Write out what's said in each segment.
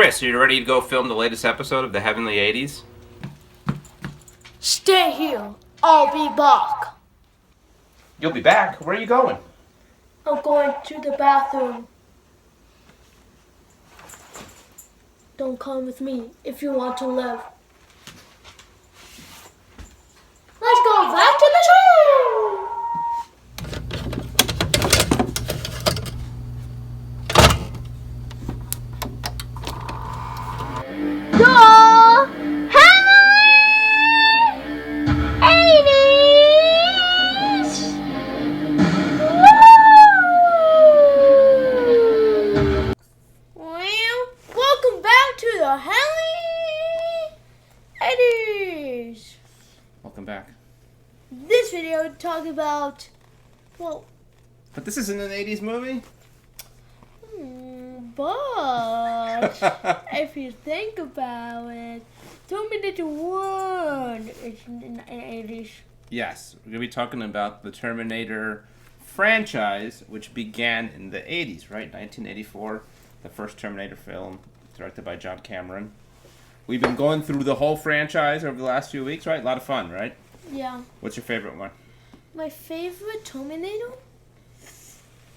Chris, are you ready to go film the latest episode of the Heavenly 80s? Stay here. I'll be back. You'll be back? Where are you going? I'm going to the bathroom. Don't come with me if you want to live. Let's go back to the show! Welcome back. This video talk about, well... But this isn't an 80s movie? But if you think about it, Terminator 1 is in the 80s. Yes, we're going to be talking about the Terminator franchise, which began in the 80s, right? 1984, the first Terminator film, directed by John Cameron. We've been going through the whole franchise over the last few weeks, right? A lot of fun, right? Yeah. What's your favorite one? My favorite Terminator?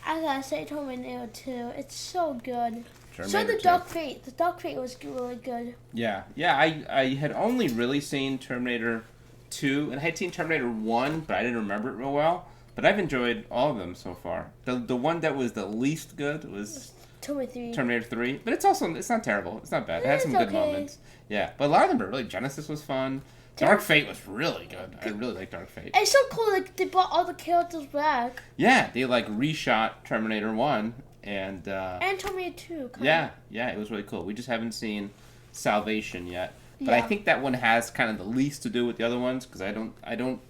I gotta say Terminator 2. It's so good. So the 2. Dark Fate. The Dark Fate was really good. Yeah. I had only really seen Terminator 2, and I had seen Terminator 1, but I didn't remember it real well. But I've enjoyed all of them so far. The one that was the least good was Terminator 3. But it's not terrible. It's not bad. It had some good moments. Yeah. But a lot of them are really... Genesis was fun. Dark Fate was really good. I really like Dark Fate. It's so cool, like, they brought all the characters back. Yeah, they, like, reshot Terminator 1 and Terminator 2. Yeah, it was really cool. We just haven't seen Salvation yet. But Yeah. I think that one has kind of the least to do with the other ones, because I don't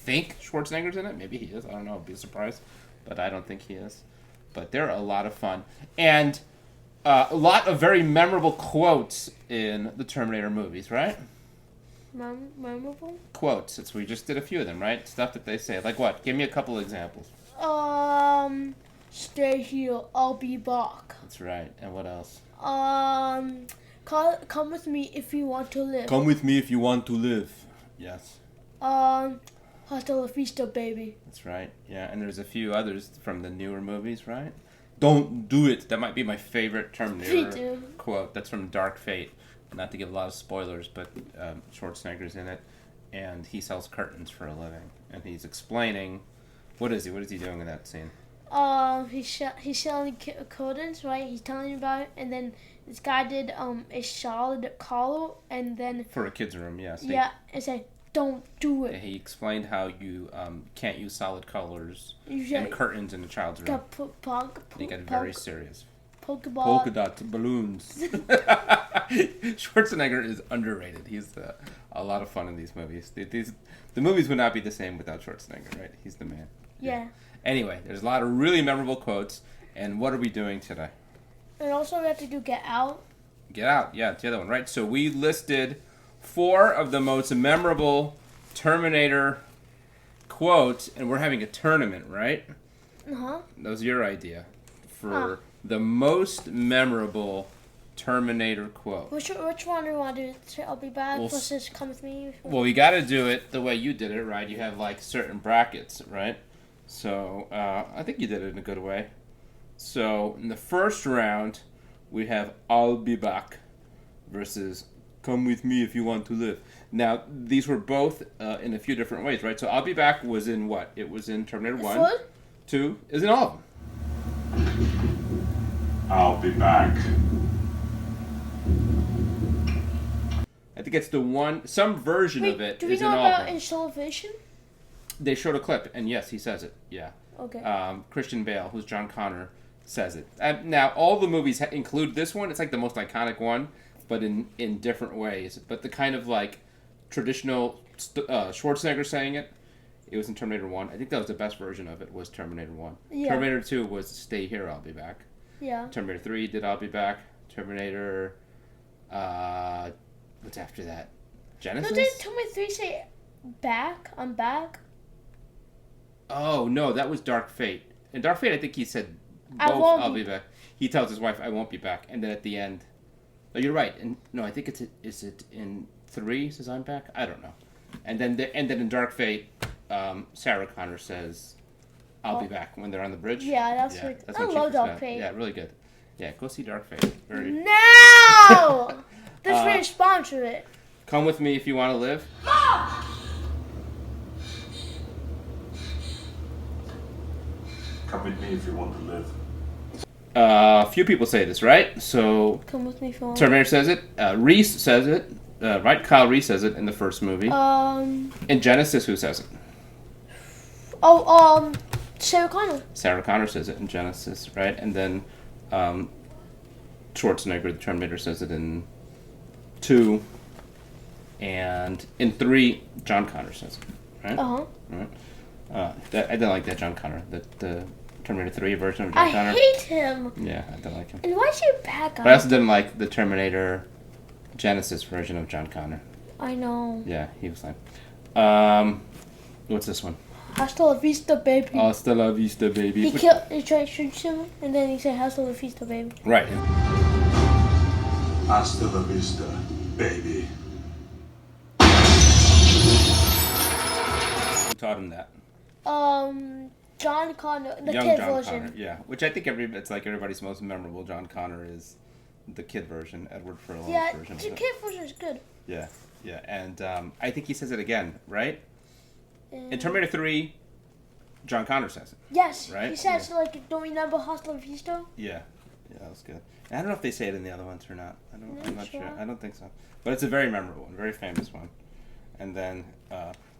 think Schwarzenegger's in it. Maybe he is. I don't know. I'd be surprised. But I don't think he is. But they're a lot of fun. And a lot of very memorable quotes in the Terminator movies, right? Memorable? Quotes. We just did a few of them, right? Stuff that they say. Like what? Give me a couple of examples. Stay here. I'll be back. That's right. And what else? Come with me if you want to live. Come with me if you want to live. Yes. Hasta la vista, baby. That's right. Yeah, and there's a few others from the newer movies, right? Don't do it. That might be my favorite Terminator quote. That's from Dark Fate. Not to give a lot of spoilers, but Schwarzenegger's in it, and he sells curtains for a living, and he's explaining, what is he doing in that scene? He's selling curtains, right? He's telling you about it, and then this guy did a solid collar, and then for a kid's room, yes. Yeah, and said, "Don't do it." He explained how you can't use solid colors and curtains in a child's room. He got very serious. Polka dot balloons. Schwarzenegger is underrated. He's a lot of fun in these movies. The movies would not be the same without Schwarzenegger, right? He's the man. Yeah. Anyway, there's a lot of really memorable quotes. And what are we doing today? And also we have to do Get Out. Get Out, yeah, it's the other one, right? So we listed 4 of the most memorable Terminator quotes, and we're having a tournament, right? Uh-huh. That was your idea for the most memorable Terminator quote. Which one do you want to do? I'll be back versus Come With Me? Well, we got to do it the way you did it, right? You have, like, certain brackets, right? So, I think you did it in a good way. So, in the first round, we have I'll be back versus Come With Me If You Want to Live. Now, these were both in a few different ways, right? So, I'll be back was in what? It was in Terminator 1. 2 is in all of them. I'll be back. I think it's the one, some version of it do we is in know all of about them. in Salvation? They showed a clip, and yes, he says it. Yeah. Okay. Christian Bale, who's John Connor, says it. Now, all the movies include this one. It's like the most iconic one, but in different ways. But the kind of like traditional Schwarzenegger saying it, it was in Terminator 1. I think that was the best version of it, was Terminator 1. Yeah. Terminator 2 was Stay Here, I'll Be Back. Yeah. Terminator 3 did I'll Be Back. Terminator, what's after that? Genesis? No, didn't Terminator 3 say back? I'm back? Oh, no, that was Dark Fate. In Dark Fate, I think he said both I'll be back. He tells his wife, I won't be back. And then at the end, Oh, you're right. And no, I think is it in 3 says I'm back? I don't know. And then in Dark Fate, Sarah Connor says, "I'll be back" when they're on the bridge. Yeah, that's yeah, like that's I when she love first Dark got- Fate. Yeah, really good. Yeah, go see Dark Fate. Very. No! This man sponsor it. Come with me if you want to live. Come with me if you want to live. Few people say this, right? So Come with me, phone. Terminator says it. Reese says it. Right, Kyle Reese says it in the first movie. In Genesis, who says it? Sarah Connor. Sarah Connor says it in Genesis, right? And then Schwarzenegger, the Terminator, says it in 2. And in 3, John Connor says it, right? Right. I don't like that John Connor, the Terminator 3 version of John Connor. I hate him. Yeah, I don't like him. And why is he a bad guy? But I also didn't like the Terminator Genesis version of John Connor. I know. Yeah, he was like, what's this one? Hasta la vista, baby. Hasta la vista, baby. He tried to shoot him, and then he said, "Hasta la vista, baby." Right. Hasta la vista, baby. Who taught him that? John Connor, the Young kid John version. Connor, yeah. Which I think it's like everybody's most memorable John Connor is the kid version, Edward Furlong's Yeah, version. the Of it. kid version is good. Yeah, yeah. And I think he says it again, right? And In Terminator 3, John Connor says it. yes, Right? he says like, "Don't remember Hasta la vista." Yeah. Yeah, that was good. And I don't know if they say it in the other ones or not. I'm not sure. sure. I don't think so. But it's a very memorable one, very famous one. And then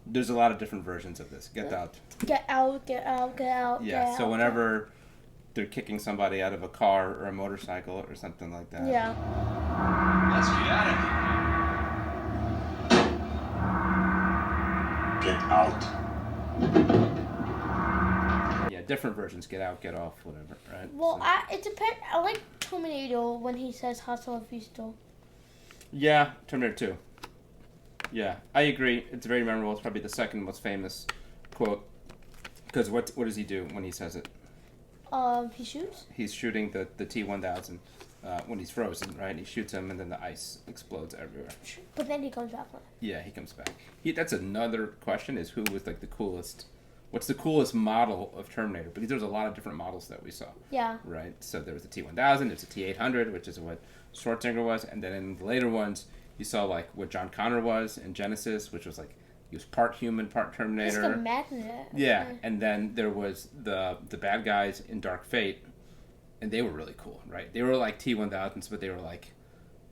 there's a lot of different versions of this. Get out. Get out! Get out! Get out! Yeah, get so out. whenever they're kicking somebody out of a car or a motorcycle or something like that. Yeah. Let's get out of here. Get out. Yeah, different versions. Get out, get off, whatever, right? Well, So- it depends. I like Terminator when he says "Hasta la vista." Yeah, Terminator 2. Yeah, I agree. It's very memorable. It's probably the second most famous quote. Because what does he do when he says it? He shoots. He's shooting the T-1000 when he's frozen, right? He shoots him, and then the ice explodes everywhere. But then he comes back. Yeah, he comes back. That's another question: is who was like the coolest? What's the coolest model of Terminator? Because there was a lot of different models that we saw. Yeah. Right. So there was the T-1000. There's the T-800, which is what Schwarzenegger was, and then in the later ones, you saw like what John Connor was in Genesis, which was like he was part human, part It's Terminator. the magnet. Yeah, and then there was the bad guys in Dark Fate, and they were really cool, right? They were like T-1000s, but they were like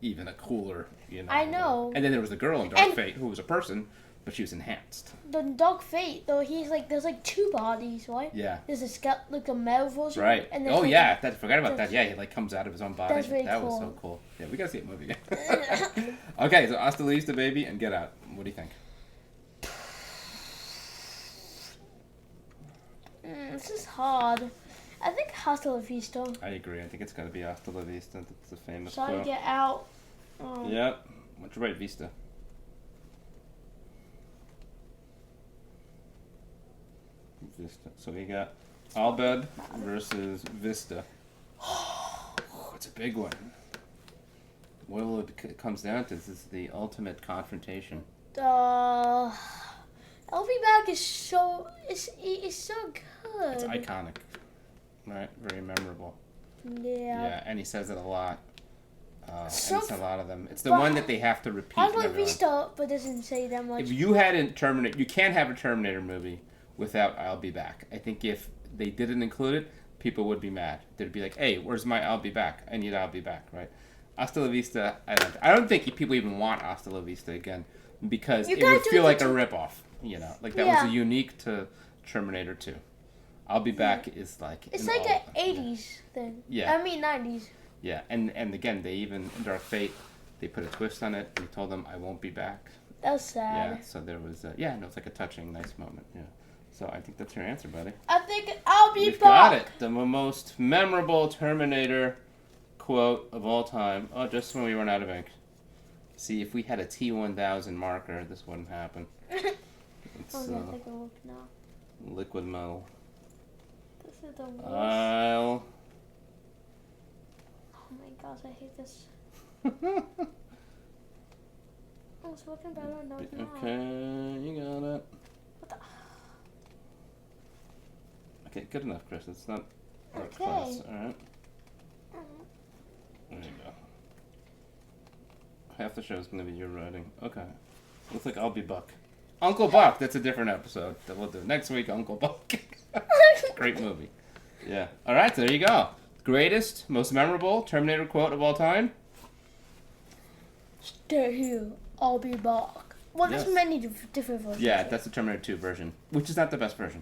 even a cooler, you know. I know. And then there was the girl in Dark And- Fate who was a person, but she was enhanced. The Dark Fate, though, there's like 2 bodies, right? Yeah. There's like a male version. Right. And there's Oh like yeah, forgot about that. Yeah, he like comes out of his own body. That's really that was cool. so cool. Yeah, we gotta see a movie again. Okay, so Hasta la Vista, baby, and Get Out. What do you think? This is hard. I think Hasta la vista. I agree. I think it's gotta be Hasta la Vista. That's a famous Try to quote. get out. Yep. Why don't you write Vista? Vista. So we got Albed versus Vista. It's a big one. What it comes down to is the ultimate confrontation. I'll be back is so it's so good. It's iconic, right? Very memorable. Yeah. Yeah, and he says it a lot. So and it's a lot of them. It's the but- one that they have to repeat. Hasta in la everyone. vista, but doesn't say that much. If you hadn't Terminator, you can't have a Terminator movie without "I'll be back." I think if they didn't include it, people would be mad. They'd be like, "Hey, where's my I'll be back? I need I'll be back." Right? Hasta la vista. I don't think people even want Hasta la vista again because You it gotta would do feel the like a two- ripoff. You know, like that Yeah. was unique to Terminator 2. I'll be back is like It's in like all- an 80s thing. Yeah. I mean 90s. Yeah, and again, they even in Dark Fate, they put a twist on it. They told them, "I won't be back." That's sad. Yeah, so there was, no, it's like a touching, nice moment. Yeah, so I think that's your answer, buddy. I think I'll be We've back. got it. The most memorable Terminator quote of all time. Oh, just when we run out of ink. See, if we had a T-1000 marker, this wouldn't happen. It's Oh, yeah, take a look now. liquid metal. This is the worst. I'll Oh my gosh, I hate this. I was looking better on those. Okay, you got it. What the? Okay, good enough, Chris. It's not Okay. close. All right. There you go. Half the show is going to be your writing. Okay. Looks like I'll be Buck. Uncle Buck. That's a different episode that we'll do next week. Uncle Buck. Great movie. Yeah. All right. So there you go. Greatest, most memorable Terminator quote of all time. Stay here. I'll be back. Well, there's Yes. many different versions. Yeah, that's the Terminator 2 version, which is not the best version.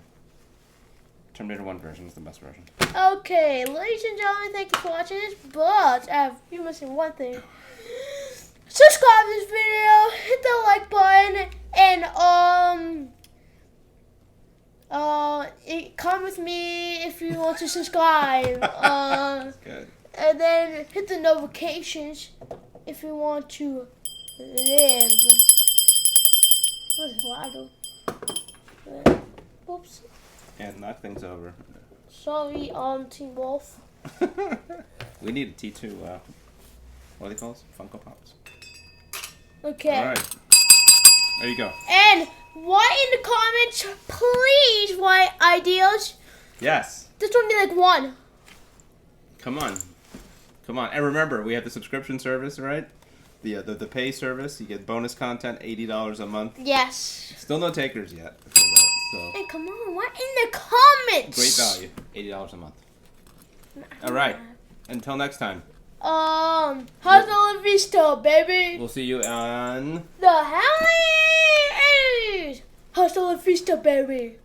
Terminator 1 version is the best version. Okay, ladies and gentlemen, thank you for watching this. But you're missing one thing. Subscribe to this video, hit the like button, and come with me if you want to subscribe. Good. And then hit the notifications if you want to live. What is what I do? Oops. And knock things over. Sorry, Team Wolf. We need a T2, what are they called? Funko Pops. Okay. Alright. There you go. And write in the comments, please write ideas. Yes. There's only like one. Come on. Come on. And remember, we have the subscription service, right? The pay service. You get bonus content, $80 a month. Yes. Still no takers yet. For that, so Hey, come on, write in the comments. great value. $80 a month. Alright. Until next time. How's the vista, baby? We'll see you on... The Halley! How's the vista, baby?